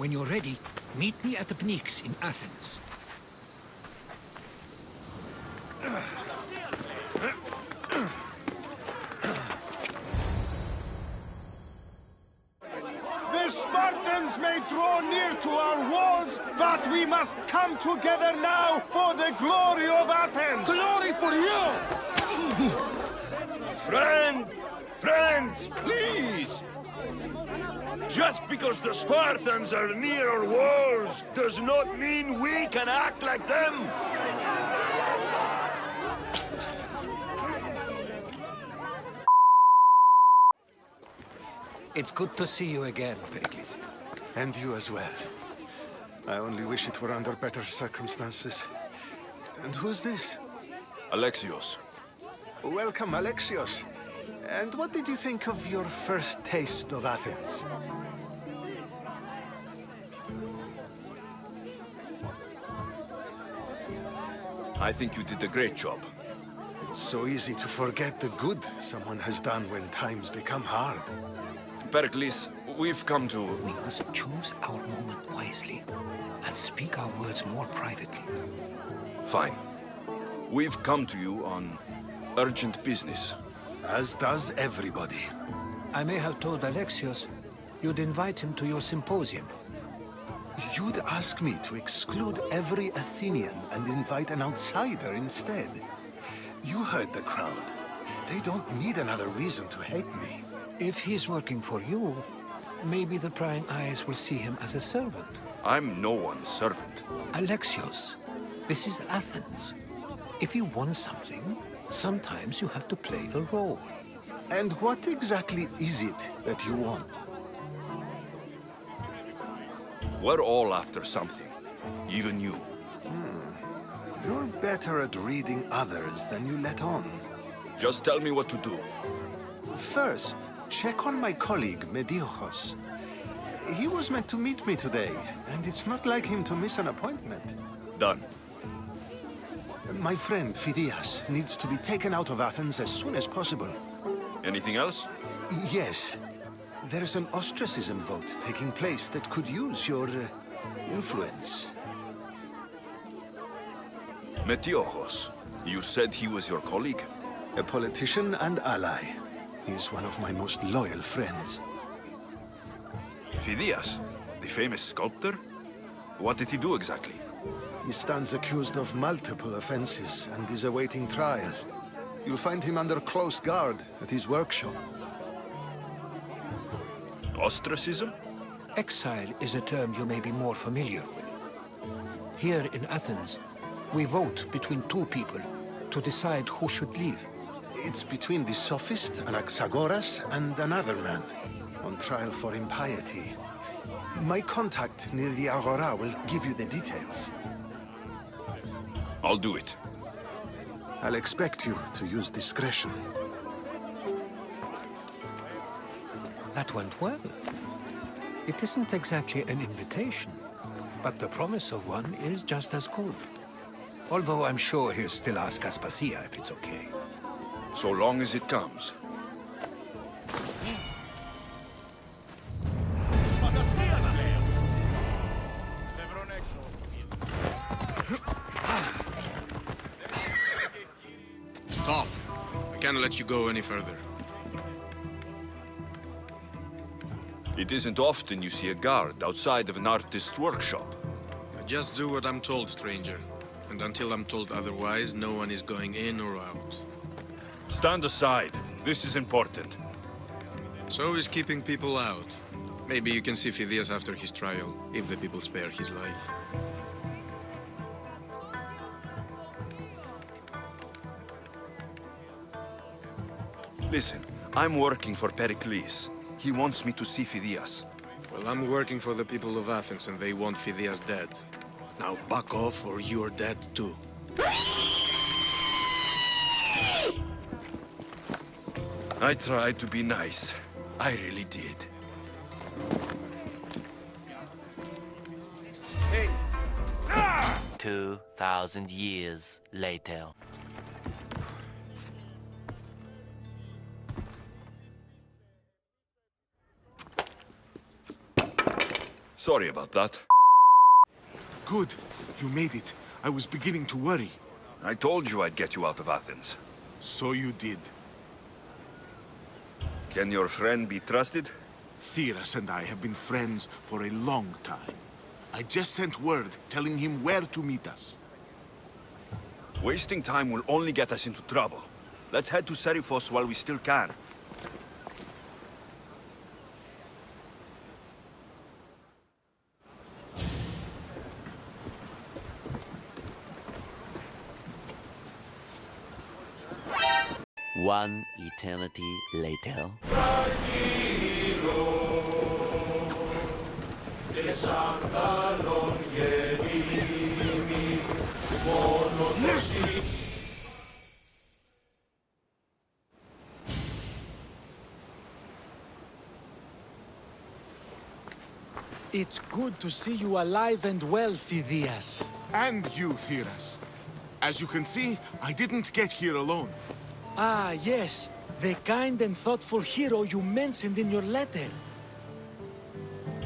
When you're ready, meet me at the Pnyx in Athens. The Spartans may draw near to our walls, but we must come together now for the glory of Athens! Glory for you! Friends, please! Just because the Spartans are near our walls does not mean we can act like them! It's good to see you again, Pericles. And you as well. I only wish it were under better circumstances. And who's this? Alexios. Welcome, Alexios. And what did you think of your first taste of Athens? I think you did a great job. It's so easy to forget the good someone has done when times become hard. Pericles, we've come to... We must choose our moment wisely and speak our words more privately. Fine. We've come to you on urgent business. As does everybody. I may have told Alexios you'd invite him to your symposium. You'd ask me to exclude every Athenian and invite an outsider instead. You heard the crowd. They don't need another reason to hate me. If he's working for you, maybe the prying eyes will see him as a servant. I'm no one's servant. Alexios, this is Athens. If you want something, sometimes you have to play a role. And what exactly is it that you want? We're all after something. Even you. You're better at reading others than you let on. Just tell me what to do. First, check on my colleague, Mediochos. He was meant to meet me today, and it's not like him to miss an appointment. Done. My friend, Phidias, needs to be taken out of Athens as soon as possible. Anything else? Yes. There's an ostracism vote taking place that could use your influence. Metiochos. You said he was your colleague? A politician and ally. He's one of my most loyal friends. Phidias, the famous sculptor? What did he do exactly? He stands accused of multiple offenses and is awaiting trial. You'll find him under close guard at his workshop. Ostracism? Exile is a term you may be more familiar with. Here in Athens, we vote between two people to decide who should leave. It's between the sophist, Anaxagoras, and another man, on trial for impiety. My contact near the Agora will give you the details. I'll do it. I'll expect you to use discretion. That went well. It isn't exactly an invitation, but the promise of one is just as good. Although I'm sure he'll still ask Aspasia if it's okay. So long as it comes. Stop. I can't let you go any further. It isn't often you see a guard outside of an artist's workshop. I just do what I'm told, stranger. And until I'm told otherwise, no one is going in or out. Stand aside. This is important. So is keeping people out. Maybe you can see Phidias after his trial, if the people spare his life. Listen, I'm working for Pericles. He wants me to see Phidias. Well, I'm working for the people of Athens, and they want Phidias dead. Now back off, or you're dead too. I tried to be nice. I really did. 2,000 years later. Sorry about that. Good. You made it. I was beginning to worry. I told you I'd get you out of Athens. So you did. Can your friend be trusted? Theras and I have been friends for a long time. I just sent word telling him where to meet us. Wasting time will only get us into trouble. Let's head to Seriphos while we still can. One eternity later. It's good to see you alive and well, Phidias. And you, Theras. As you can see, I didn't get here alone. Ah, yes. The kind and thoughtful hero you mentioned in your letter.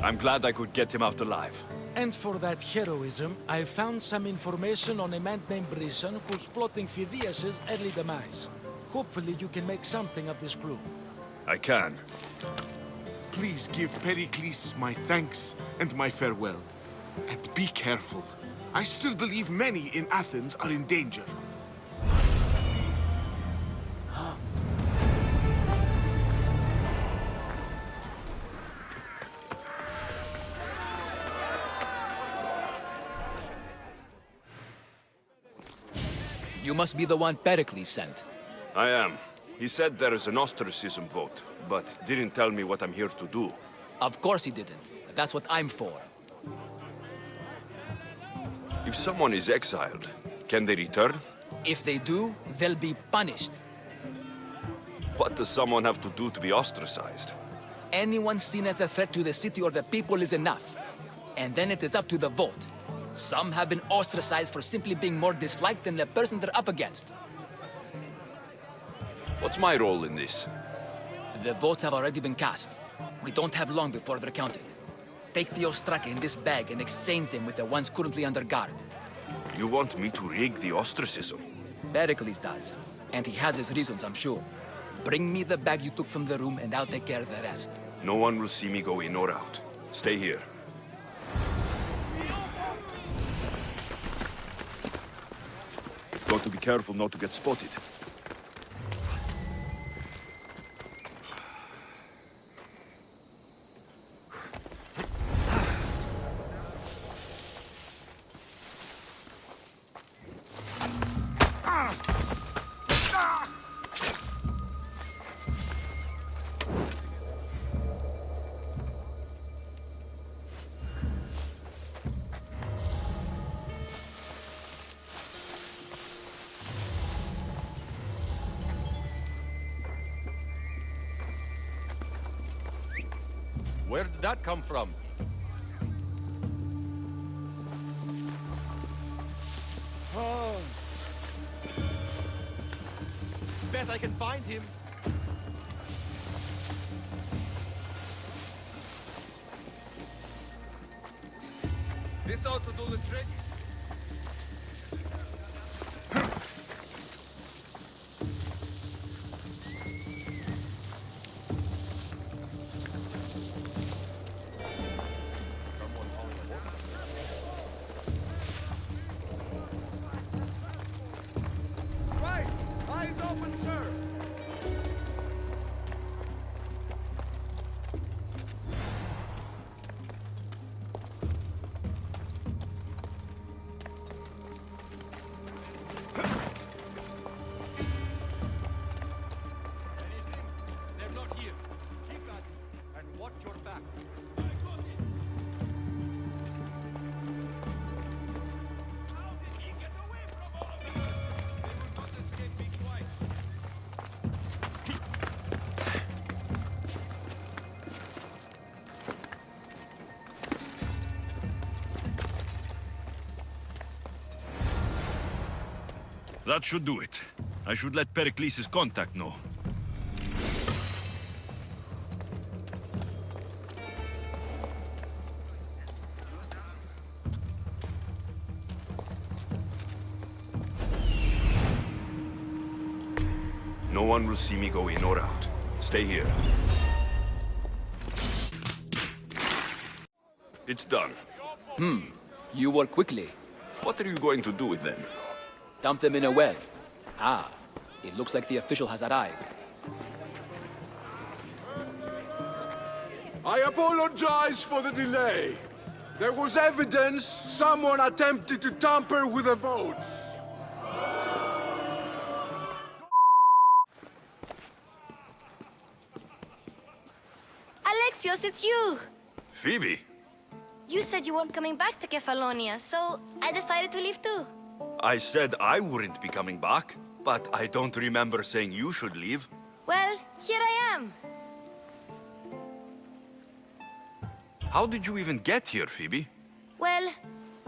I'm glad I could get him out alive. And for that heroism, I found some information on a man named Brisson who's plotting Phidias' early demise. Hopefully you can make something of this clue. I can. Please give Pericles my thanks and my farewell. And be careful. I still believe many in Athens are in danger. You must be the one Pericles sent. I am. He said there is an ostracism vote, but didn't tell me what I'm here to do. Of course he didn't. That's what I'm for. If someone is exiled, can they return? If they do, they'll be punished. What does someone have to do to be ostracized? Anyone seen as a threat to the city or the people is enough. And then it is up to the vote. Some have been ostracized for simply being more disliked than the person they're up against. What's my role in this? The votes have already been cast. We don't have long before they're counted. Take the ostraka in this bag and exchange them with the ones currently under guard. You want me to rig the ostracism? Pericles does. And he has his reasons, I'm sure. Bring me the bag you took from the room and I'll take care of the rest. No one will see me go in or out. Stay here. Got to be careful not to get spotted. Where did that come from? Oh. Bet I can find him. This ought to do the trick. Right! Eyes open, sir! They're not here. Keep at it and watch your back. How did he get away from all of them? They would not escape me twice. That should do it. I should let Pericles' contact know. No one will see me go in or out. Stay here. It's done. You work quickly. What are you going to do with them? Dump them in a well. Ah, it looks like the official has arrived. I apologize for the delay. There was evidence someone attempted to tamper with the votes. Alexios, it's you! Phoebe? You said you weren't coming back to Kefalonia, so I decided to leave too. I said I wouldn't be coming back, but I don't remember saying you should leave. Well, here I am. How did you even get here, Phoebe? Well,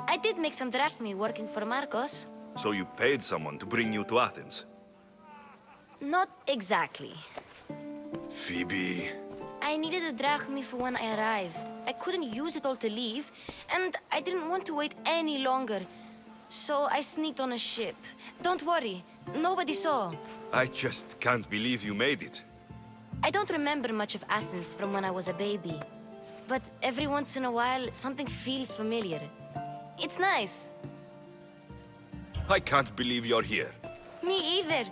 I did make some drachmi working for Marcos. So you paid someone to bring you to Athens? Not exactly. Phoebe... I needed a drachmi for when I arrived. I couldn't use it all to leave, and I didn't want to wait any longer. So I sneaked on a ship. Don't worry, nobody saw. I just can't believe you made it. I don't remember much of Athens from when I was a baby. But every once in a while, something feels familiar. It's nice. I can't believe you're here. Me either.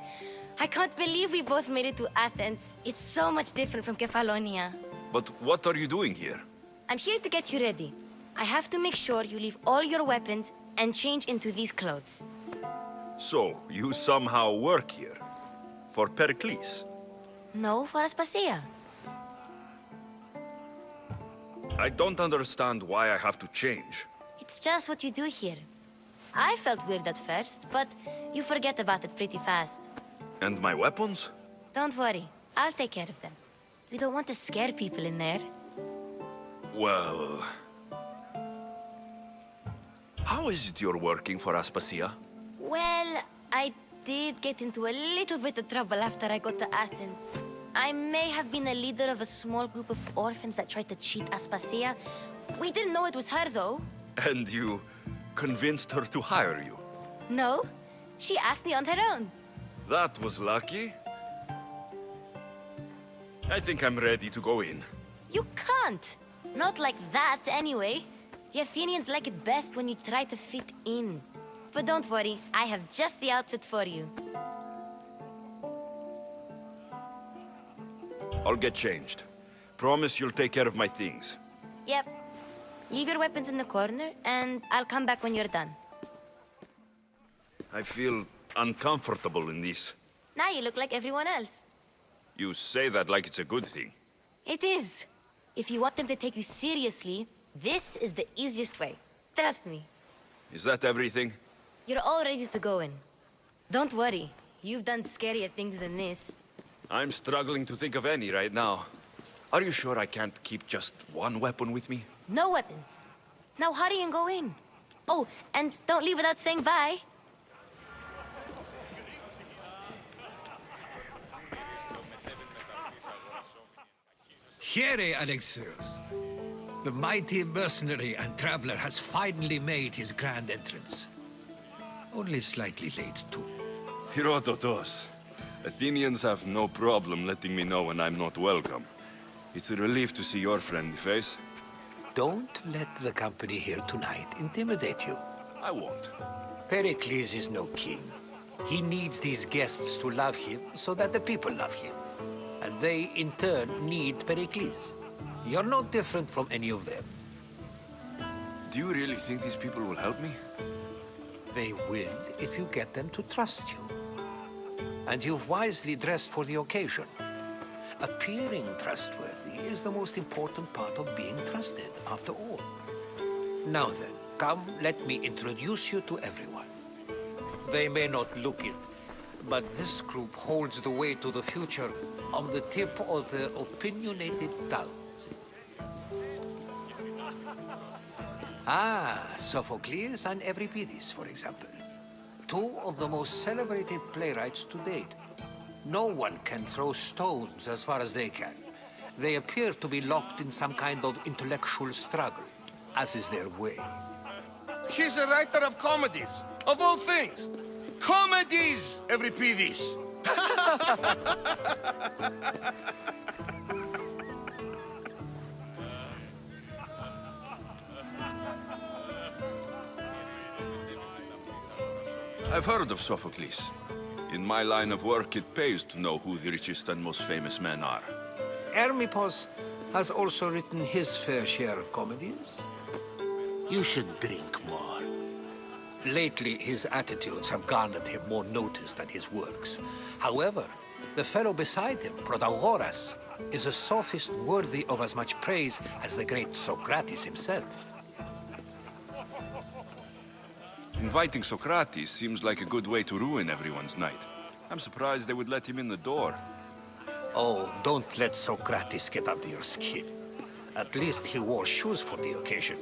I can't believe we both made it to Athens. It's so much different from Kefalonia. But what are you doing here? I'm here to get you ready. I have to make sure you leave all your weapons and change into these clothes. So, you somehow work here? For Pericles? No, for Aspasia. I don't understand why I have to change. It's just what you do here. I felt weird at first, but you forget about it pretty fast. And my weapons? Don't worry, I'll take care of them. You don't want to scare people in there. Well... How is it you're working for Aspasia? Well, I did get into a little bit of trouble after I got to Athens. I may have been a leader of a small group of orphans that tried to cheat Aspasia. We didn't know it was her, though. And you convinced her to hire you? No, she asked me on her own. That was lucky. I think I'm ready to go in. You can't. Not like that, anyway. The Athenians like it best when you try to fit in. But don't worry, I have just the outfit for you. I'll get changed. Promise you'll take care of my things. Yep. Leave your weapons in the corner, and I'll come back when you're done. I feel uncomfortable in this. Now you look like everyone else. You say that like it's a good thing. It is. If you want them to take you seriously, this is the easiest way. Trust me. Is that everything? You're all ready to go in. Don't worry. You've done scarier things than this. I'm struggling to think of any right now. Are you sure I can't keep just one weapon with me? No weapons. Now hurry and go in. Oh, and don't leave without saying bye. Here, Alexios. The mighty mercenary and traveler has finally made his grand entrance. Only slightly late, too. Herodotos. Athenians have no problem letting me know when I'm not welcome. It's a relief to see your friendly face. Don't let the company here tonight intimidate you. I won't. Pericles is no king. He needs these guests to love him so that the people love him. And they, in turn, need Pericles. You're no different from any of them. Do you really think these people will help me? They will if you get them to trust you. And you've wisely dressed for the occasion. Appearing trustworthy is the most important part of being trusted, after all. Now then, come, let me introduce you to everyone. They may not look it, but this group holds the way to the future on the tip of their opinionated tongues. Ah, Sophocles and Euripides, for example. Two of the most celebrated playwrights to date. No one can throw stones as far as they can. They appear to be locked in some kind of intellectual struggle, as is their way. He's a writer of comedies, of all things. Comedies, Euripides. I've heard of Sophocles. In my line of work, it pays to know who the richest and most famous men are. Hermippos has also written his fair share of comedies. You should drink more. Lately, his attitudes have garnered him more notice than his works. However, the fellow beside him, Protagoras, is a sophist worthy of as much praise as the great Socrates himself. Inviting Socrates seems like a good way to ruin everyone's night. I'm surprised they would let him in the door. Oh, don't let Socrates get under your skin. At least he wore shoes for the occasion.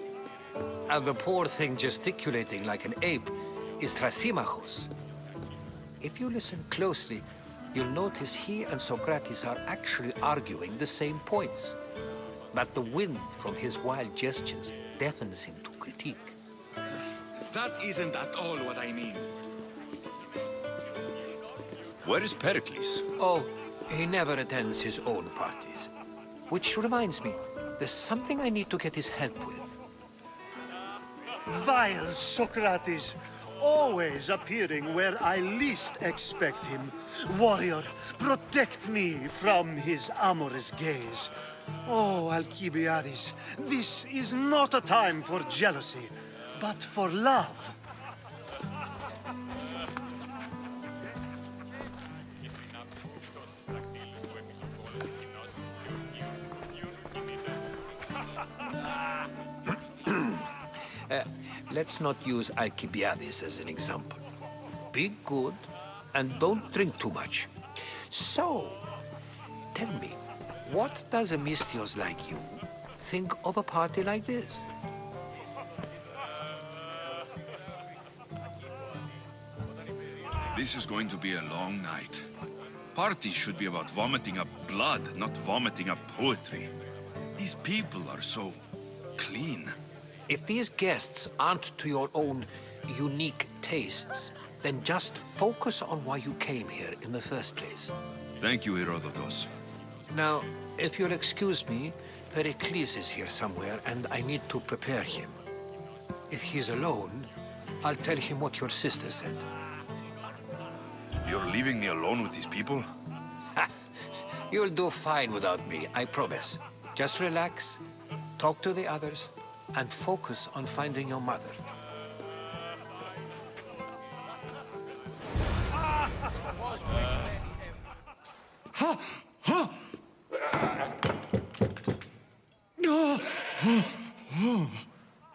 And the poor thing gesticulating like an ape is Thrasymachos. If you listen closely, you'll notice he and Socrates are actually arguing the same points. But the wind from his wild gestures deafens him to critique. That isn't at all what I mean. Where is Pericles? Oh, he never attends his own parties. Which reminds me, there's something I need to get his help with. Vile Socrates, always appearing where I least expect him. Warrior, protect me from his amorous gaze. Oh, Alcibiades, this is not a time for jealousy, but for love. Let's not use Alcibiades as an example. Be good and don't drink too much. So, tell me, what does a Mystios like you think of a party like this? This is going to be a long night. Parties should be about vomiting up blood, not vomiting up poetry. These people are so clean. If these guests aren't to your own unique tastes, then just focus on why you came here in the first place. Thank you, Herodotus. Now, if you'll excuse me, Pericles is here somewhere, and I need to prepare him. If he's alone, I'll tell him what your sister said. You're leaving me alone with these people? Ha! You'll do fine without me, I promise. Just relax, talk to the others, and focus on finding your mother.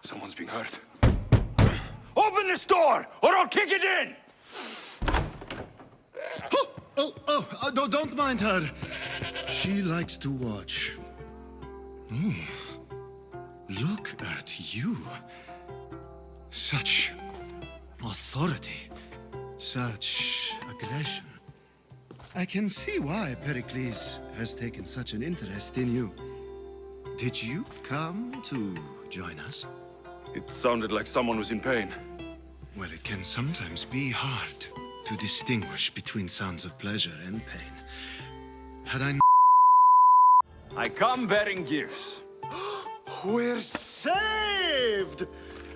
Someone's being hurt. Open this door, or I'll kick it in! Don't mind her. She likes to watch. Look at you. Such authority. Such aggression. I can see why Pericles has taken such an interest in you. Did you come to join us? It sounded like someone was in pain. Well, it can sometimes be hard to distinguish between sounds of pleasure and pain. Had I come bearing gifts. We're saved!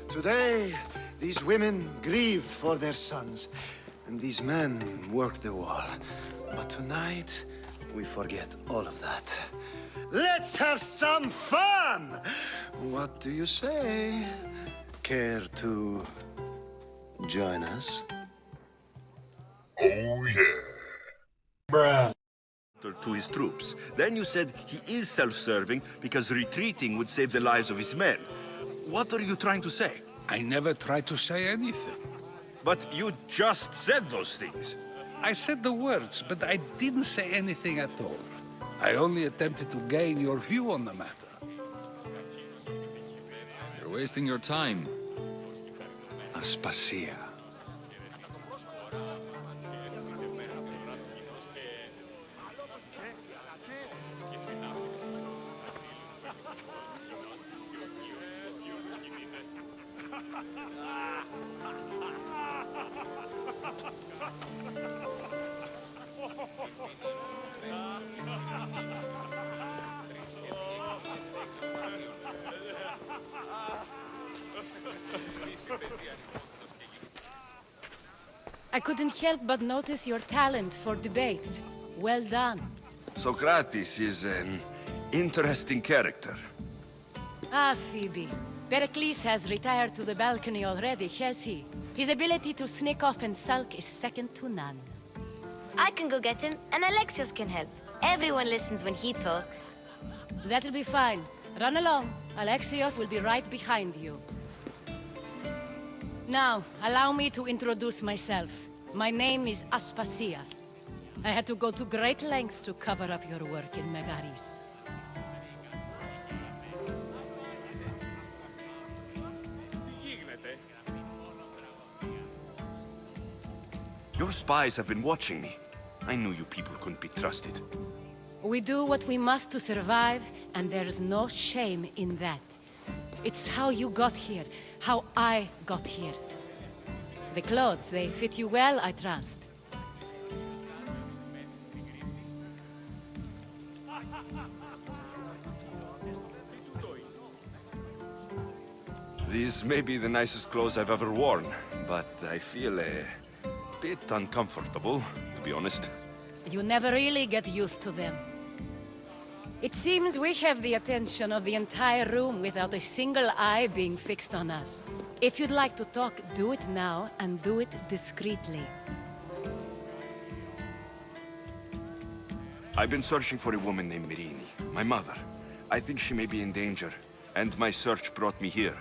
Today, these women grieved for their sons, and these men worked the wall. But tonight, we forget all of that. Let's have some fun! What do you say? Care to join us? To his troops. Then you said he is self-serving because retreating would save the lives of his men. What are you trying to say? I never tried to say anything. But you just said those things. I said the words, but I didn't say anything at all. I only attempted to gain your view on the matter. You're wasting your time. Aspasia. I couldn't help but notice your talent for debate. Well done. Socrates is an interesting character. Ah, Phoebe. Pericles has retired to the balcony already, has he? His ability to sneak off and sulk is second to none. I can go get him, and Alexios can help. Everyone listens when he talks. That'll be fine. Run along. Alexios will be right behind you. Now, allow me to introduce myself. My name is Aspasia. I had to go to great lengths to cover up your work in Megaris. Your spies have been watching me. I knew you people couldn't be trusted. We do what we must to survive, and there's no shame in that. It's how you got here, how I got here. The clothes, they fit you well, I trust. These may be the nicest clothes I've ever worn, but I feel a bit uncomfortable, to be honest. You never really get used to them. It seems we have the attention of the entire room without a single eye being fixed on us. If you'd like to talk, do it now, and do it discreetly. I've been searching for a woman named Mirini, my mother. I think she may be in danger, and my search brought me here.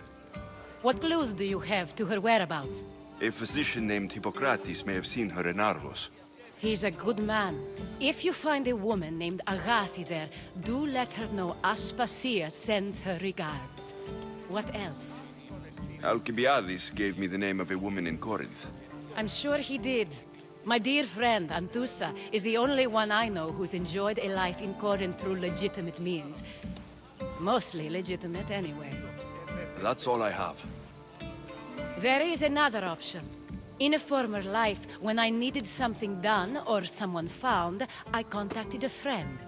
What clues do you have to her whereabouts? A physician named Hippocrates may have seen her in Argos. He's a good man. If you find a woman named Agathi there, do let her know Aspasia sends her regards. What else? Alcibiades gave me the name of a woman in Corinth. I'm sure he did. My dear friend, Anthusa, is the only one I know who's enjoyed a life in Corinth through legitimate means. Mostly legitimate, anyway. That's all I have. There is another option. In a former life, when I needed something done or someone found, I contacted a friend.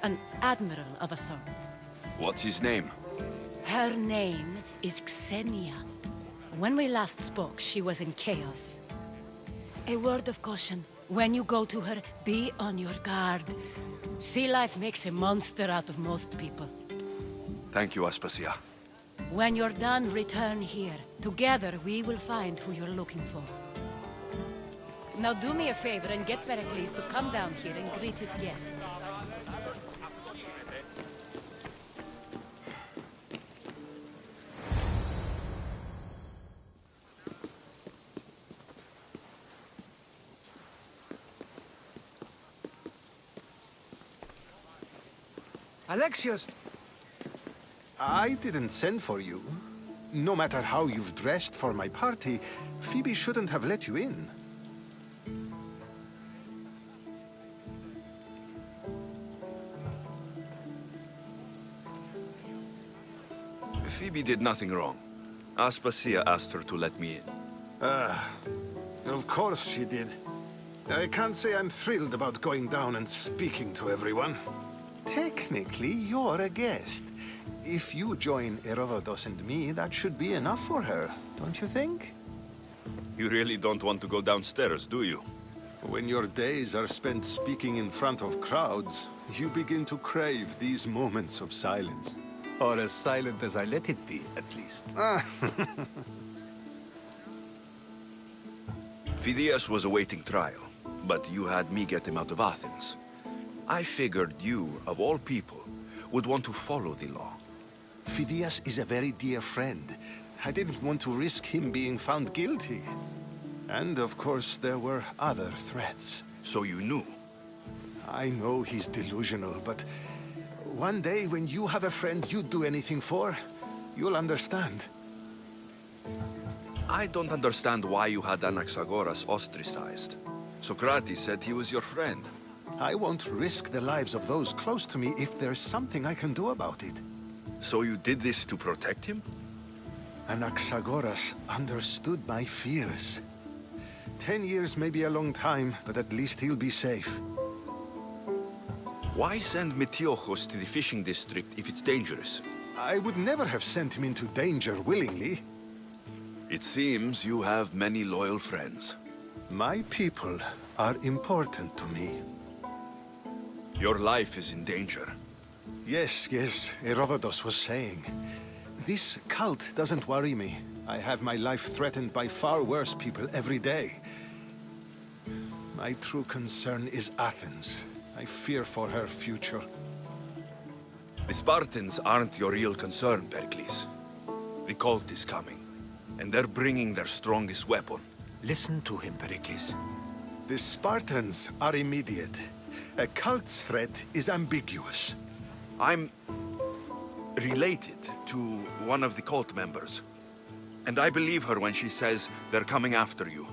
An admiral of a sort. What's his name? Her name is Xenia. When we last spoke, she was in chaos. A word of caution. When you go to her, be on your guard. Sea life makes a monster out of most people. Thank you, Aspasia. When you're done, return here. Together, we will find who you're looking for. Now do me a favor and get Pericles to come down here and greet his guests. Alexios! I didn't send for you. No matter how you've dressed for my party, Phoebe shouldn't have let you in. Phoebe did nothing wrong. Aspasia asked her to let me in. Of course she did. I can't say I'm thrilled about going down and speaking to everyone. Technically, you're a guest. If you join Herodotus and me, that should be enough for her, don't you think? You really don't want to go downstairs, do you? When your days are spent speaking in front of crowds, you begin to crave these moments of silence. Or as silent as I let it be, at least. Phidias was awaiting trial, but you had me get him out of Athens. I figured you, of all people, would want to follow the law. Phidias is a very dear friend. I didn't want to risk him being found guilty. And of course, there were other threats. So you knew? I know he's delusional, but one day when you have a friend you'd do anything for, you'll understand. I don't understand why you had Anaxagoras ostracized. Socrates said he was your friend. I won't risk the lives of those close to me if there's something I can do about it. So you did this to protect him? Anaxagoras understood my fears. 10 years may be a long time, but at least he'll be safe. Why send Metiochos to the fishing district if it's dangerous? I would never have sent him into danger willingly. It seems you have many loyal friends. My people are important to me. Your life is in danger. Yes, Herodotus was saying. This cult doesn't worry me. I have my life threatened by far worse people every day. My true concern is Athens. I fear for her future. The Spartans aren't your real concern, Pericles. The cult is coming, and they're bringing their strongest weapon. Listen to him, Pericles. The Spartans are immediate. A cult's threat is ambiguous. I'm related to one of the cult members. And I believe her when she says they're coming after you.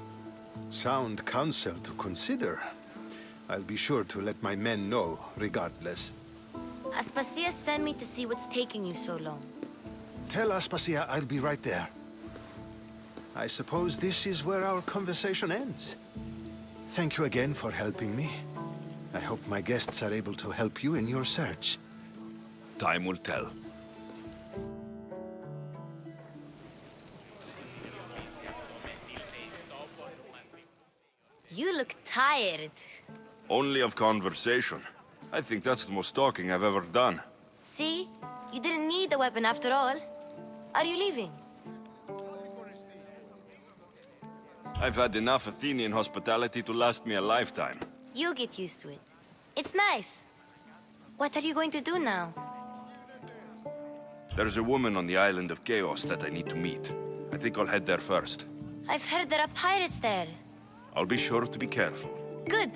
Sound counsel to consider. I'll be sure to let my men know, regardless. Aspasia sent me to see what's taking you so long. Tell Aspasia I'll be right there. I suppose this is where our conversation ends. Thank you again for helping me. I hope my guests are able to help you in your search. Time will tell. You look tired. Only of conversation. I think that's the most talking I've ever done. See? You didn't need the weapon after all. Are you leaving? I've had enough Athenian hospitality to last me a lifetime. You get used to it. It's nice. What are you going to do now? There's a woman on the island of Chaos that I need to meet. I think I'll head there first. I've heard there are pirates there. I'll be sure to be careful. Good.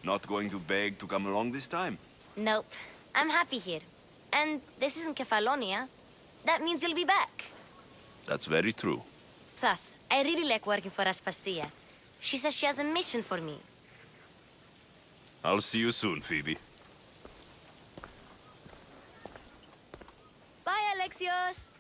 Not going to beg to come along this time? Nope. I'm happy here. And this isn't Kefalonia. That means you'll be back. That's very true. Plus, I really like working for Aspasia. She says she has a mission for me. I'll see you soon, Phoebe. Bye, Alexios!